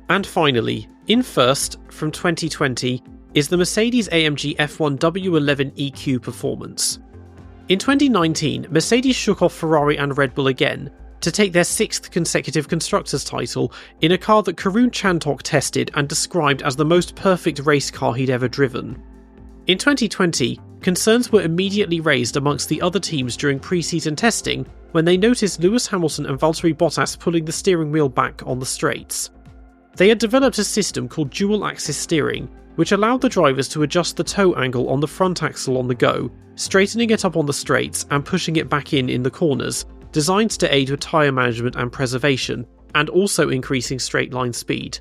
And finally, in first, from 2020, is the Mercedes-AMG F1 W11 EQ Performance. In 2019, Mercedes shook off Ferrari and Red Bull again to take their 6th consecutive Constructors' title in a car that Karun Chandhok tested and described as the most perfect race car he'd ever driven. In 2020, concerns were immediately raised amongst the other teams during pre-season testing when they noticed Lewis Hamilton and Valtteri Bottas pulling the steering wheel back on the straights. They had developed a system called dual-axis steering, which allowed the drivers to adjust the toe angle on the front axle on the go, straightening it up on the straights and pushing it back in the corners, designed to aid with tyre management and preservation, and also increasing straight line speed.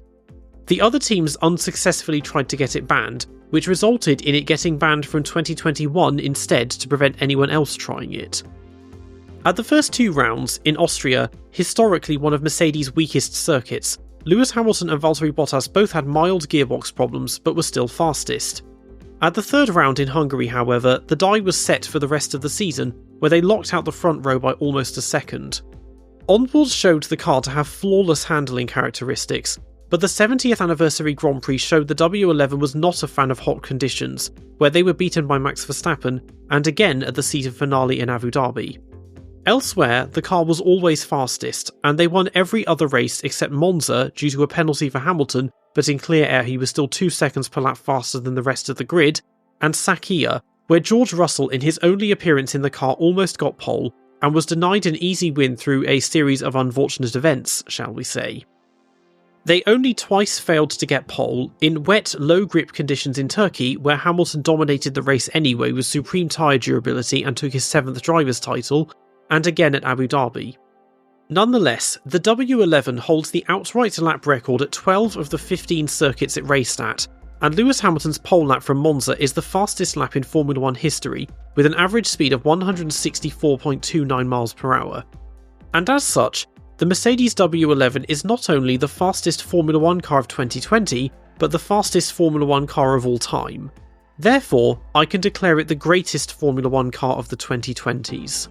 The other teams unsuccessfully tried to get it banned, which resulted in it getting banned from 2021 instead to prevent anyone else trying it. At the first 2 rounds, in Austria, historically one of Mercedes' weakest circuits, Lewis Hamilton and Valtteri Bottas both had mild gearbox problems but were still fastest. At the 3rd round in Hungary, however, the die was set for the rest of the season, where they locked out the front row by almost a second. Onboards showed the car to have flawless handling characteristics, but the 70th anniversary Grand Prix showed the W11 was not a fan of hot conditions, where they were beaten by Max Verstappen, and again at the season finale in Abu Dhabi. Elsewhere, the car was always fastest, and they won every other race except Monza due to a penalty for Hamilton, but in clear air he was still 2 seconds per lap faster than the rest of the grid, and Sakhir, where George Russell in his only appearance in the car almost got pole, and was denied an easy win through a series of unfortunate events, shall we say. They only twice failed to get pole, in wet, low-grip conditions in Turkey, where Hamilton dominated the race anyway with supreme tyre durability and took his 7th driver's title, and again at Abu Dhabi. Nonetheless, the W11 holds the outright lap record at 12 of the 15 circuits it raced at, and Lewis Hamilton's pole lap from Monza is the fastest lap in Formula 1 history, with an average speed of 164.29 miles per hour. And as such, the Mercedes W11 is not only the fastest Formula 1 car of 2020, but the fastest Formula 1 car of all time. Therefore, I can declare it the greatest Formula 1 car of the 2020s.